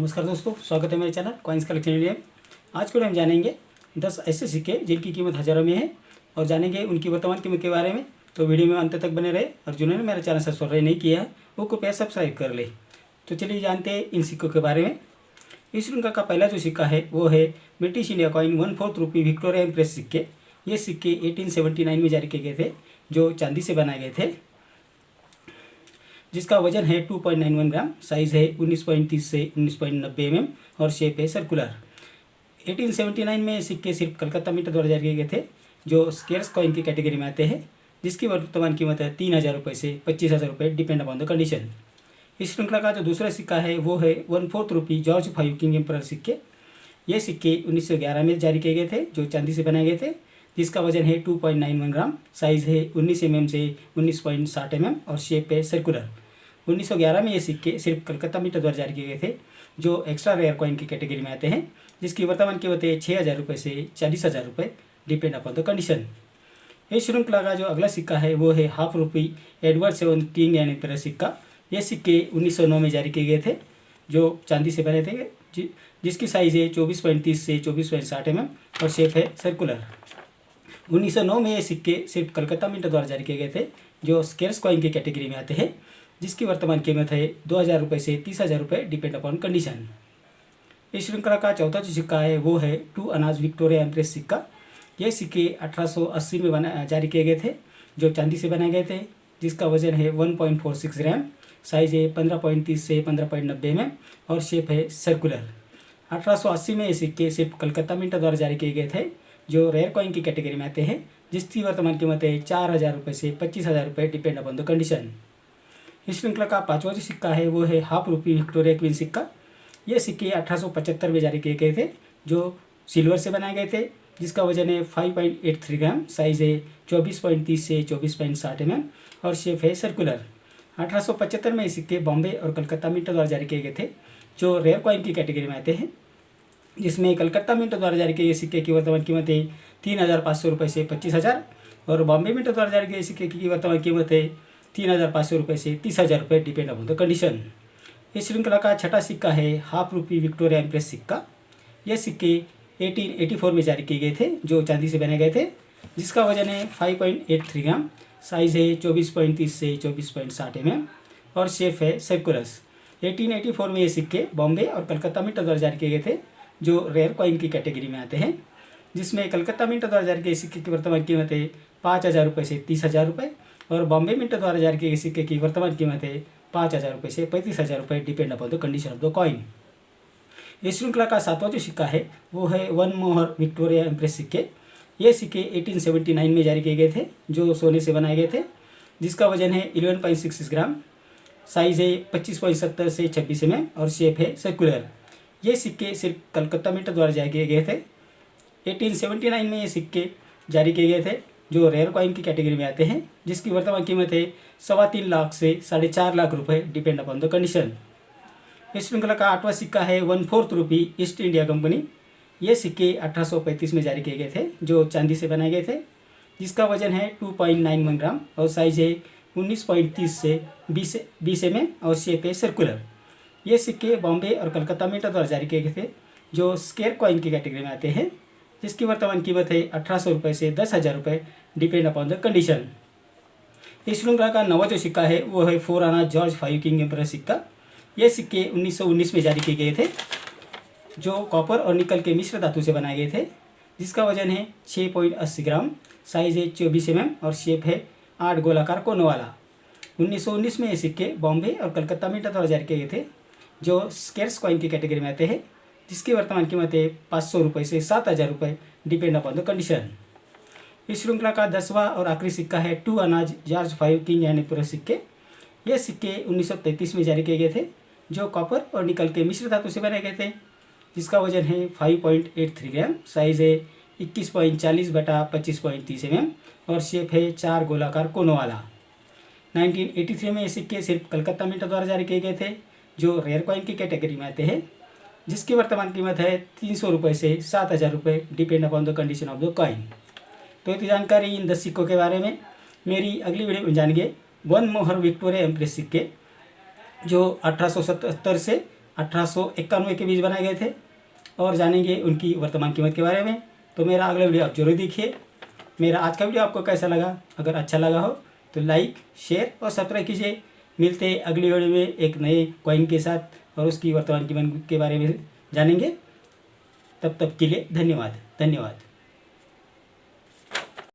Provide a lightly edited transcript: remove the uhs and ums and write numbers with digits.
नमस्कार दोस्तों, स्वागत है मेरे चैनल कॉइन्स कलेक्शन इंडिया में। आज को हम जानेंगे 10 ऐसे सिक्के जिनकी कीमत हज़ारों में है और जानेंगे उनकी वर्तमान कीमत के बारे में। तो वीडियो में अंत तक बने रहे और जिन्होंने मेरा चैनल सब्सक्राइब नहीं किया है वो कृपया सब्सक्राइब कर ले। तो चलिए जानते हैं इन सिक्कों के बारे में। इस श्रृंखला का पहला जो सिक्का है वो है ब्रिटिश इंडिया कॉइन 1/4 रुपये विक्टोरिया इम्प्रेस सिक्के। ये सिक्के 1879 में जारी किए गए थे, जो चांदी से बनाए गए थे, जिसका वजन है 2.91 ग्राम, साइज़ है 19.30 से 19.90 mm और शेप है सर्कुलर। 1879 में सिक्के सिर्फ कलकत्ता मिंट द्वारा जारी किए गए थे, जो स्केर्स कॉइन की कैटेगरी में आते हैं, जिसकी वर्तमान कीमत है 3000 रुपये से 25,000 रुपये, डिपेंड अपॉन द कंडीशन। इस श्रृंखला का जो दूसरा सिक्का है वो है 1/4 रुपये जॉर्ज 5 किंग एम्परर सिक्के। ये सिक्के 1911 में जारी किए गए थे, जो चांदी से बनाए गए थे, जिसका वजन है 2.91 ग्राम, साइज़ है 19 mm से 19.60 mm और शेप है सर्कुलर। 1911 में ये सिक्के सिर्फ कलकत्ता मिंट द्वारा जारी किए गए थे, जो एक्स्ट्रा रेयर कॉइन की कैटेगरी में आते हैं, जिसकी वर्तमान कीमत है 6000 रुपये से 40,000 रुपये, डिपेंड अपॉन द कंडीशन। इस श्रृंखला का जो अगला सिक्का है वो है ½ रुपये एडवर्ड 7 किंग एंड एम्परर सिक्का। ये सिक्के 1909 में जारी किए गए थे, जो चांदी से बने थे, जिसकी साइज़ है 24.30 से 24.60 mm और शेप है सर्कुलर। 1909 में ये सिक्के सिर्फ कलकत्ता मिंट द्वारा जारी किए गए थे, जो स्केर्स कॉइन की कैटेगरी में आते हैं, जिसकी वर्तमान कीमत है 2000 रुपये से 30,000 रुपये, डिपेंड अपॉन कंडीशन। इस श्रृंखला का चौथा जो सिक्का है वो है 2 अनाज विक्टोरिया एम्प्रेस सिक्का। ये सिक्के 1880 में जारी किए गए थे, जो चांदी से बनाए गए थे, जिसका वजन है 1.46 ग्राम, साइज़ है 15.30 से 15.90 mm और शेप है सर्कुलर। 1880 में ये सिक्के सिर्फ कलकत्ता मिंट द्वारा जारी किए गए थे, जो रेयर कॉइन की कैटेगरी में आते हैं, जिसकी वर्तमान कीमत है 4000 रुपये से 25,000 रुपये, डिपेंड अपॉन द कंडीशन। इस श्रृंखला का पांचवा जो सिक्का है वो है ½ रुपये विक्टोरिया क्वीन सिक्का। ये सिक्के 1875 में जारी किए गए थे, जो सिल्वर से बनाए गए थे, जिसका वजन है 5.83 ग्राम, साइज़ है 24.30 से 24.60 mm और शेप है सर्कुलर। 1875 में ये सिक्के बॉम्बे और कलकत्ता मिंट द्वारा जारी किए गए थे, जो रेयर कॉइन की कैटेगरी में आते हैं, जिसमें कलकत्ता मिंट द्वारा जारी किए गए सिक्के की वर्तमान कीमत है 3500 रुपये से 25,000 और बॉम्बे मिंट द्वारा जारी किए सिक्के की वर्तमान कीमत है 3500 रुपये से 30,000 रुपये, डिपेंड अपॉन द कंडीशन। इस श्रृंखला का छठा सिक्का है ½ रुपये विक्टोरिया एम्प्रेस सिक्का। यह सिक्के 1884 में जारी किए गए थे, जो चांदी से बने गए थे, जिसका वजन है 5.83 ग्राम, साइज़ है 24.30 से 24.60 mm और शेप है सर्कुलस। 1884 में ये सिक्के बॉम्बे और कलकत्ता मिंट द्वारा जारी किए गए थे, जो रेयर कॉइन की कैटेगरी में आते हैं, जिसमें कलकत्ता मिंट द्वारा जारी किए सिक्के की वर्तमान कीमत है 5000 रुपये से 30,000 रुपये और बॉम्बे मिंट द्वारा जारी किए गए सिक्के की वर्तमान कीमत है 5000 रुपये से 35,000 रुपये, depend upon the condition of the coin. इस श्रृंखला का सातवां जो सिक्का है वो है 1 मोहर विक्टोरिया एम्प्रेस सिक्के। ये सिक्के 1879 में जारी किए गए थे, जो सोने से बनाए गए थे, जिसका वजन है 11.66 ग्राम, साइज़ है 25.70 से 26 mm और शेप है सर्कुलर। ये सिक्के सिर्फ कलकत्ता मिंट द्वारा जारी किए गए थे। 1879 में ये सिक्के जारी किए गए थे, जो रेयर कॉइन की कैटेगरी में आते हैं, जिसकी वर्तमान कीमत है 3.25 लाख से 4.5 लाख रुपये, डिपेंड अपॉन द कंडीशन। इस श्रृंखला का आठवां सिक्का है 1/4 रुपये ईस्ट इंडिया कंपनी। ये सिक्के 1835 में जारी किए गए थे, जो चांदी से बनाए गए थे, जिसका वजन है 2.91 ग्राम और साइज़ है 19.30 से 20 mm और शेप है सर्कुलर। ये सिक्के बॉम्बे और कलकत्ता मिंट द्वारा जारी किए गए थे, जो स्केर कॉइन की कैटेगरी में आते हैं, जिसकी वर्तमान कीमत है 1800 रुपये से 10,000 रुपये, डिपेंड अपॉन द कंडीशन। इस श्रृंखला का नवा जो सिक्का है वो है 4 आना जॉर्ज 5 किंग एम्परर सिक्का। ये सिक्के 1919 में जारी किए गए थे, जो कॉपर और निकल के मिश्र धातु से बनाए गए थे, जिसका वजन है 6.80 ग्राम, साइज़ है 24 mm और शेप है 8 गोलाकार कोनों वाला। 1919 में ये सिक्के बॉम्बे और कलकत्ता मिंट द्वारा जारी किए गए थे, जो स्केर्स कॉइन की कैटेगरी में आते हैं, जिसकी वर्तमान कीमत है 500 रुपये से 7,000 रुपये, डिपेंड अपॉन द कंडीशन। इस श्रृंखला का 10वां और आखिरी सिक्का है 2 अनाज जॉर्ज 5 किंग एंड एम्परर सिक्के। ये सिक्के 1933 में जारी किए गए थे, जो कॉपर और निकल के मिश्र धातु से बनाए गए थे, जिसका वजन है 5.83 ग्राम, साइज़ है 21.40 बटा 25.30 mm और शेप है 4 गोलाकार कोनों वाला। 1983 में ये सिक्के सिर्फ कलकत्ता मिंट द्वारा जारी किए गए थे, जो रेयर कॉइन की कैटेगरी में आते हैं, जिसकी वर्तमान कीमत है 300 रुपये से 7,000 रुपये, depend upon the condition of the coin. तो इतनी जानकारी इन 10 सिक्कों के बारे में। मेरी अगली वीडियो में जानेंगे 1 मोहर विक्टोरिया एम्प्रेस सिक्के, जो 1877 से 1891 के बीच बनाए गए थे और जानेंगे उनकी वर्तमान कीमत के बारे में। तो मेरा अगला वीडियो आप जरूर देखिए। मेरा आज का वीडियो आपको कैसा लगा? अगर अच्छा लगा हो तो लाइक, शेयर और सब्सक्राइब कीजिए। मिलते हैं अगली वीडियो में एक नए कॉइन के साथ और उसकी वर्तमान कीमत के बारे में जानेंगे। तब तक के लिए धन्यवाद।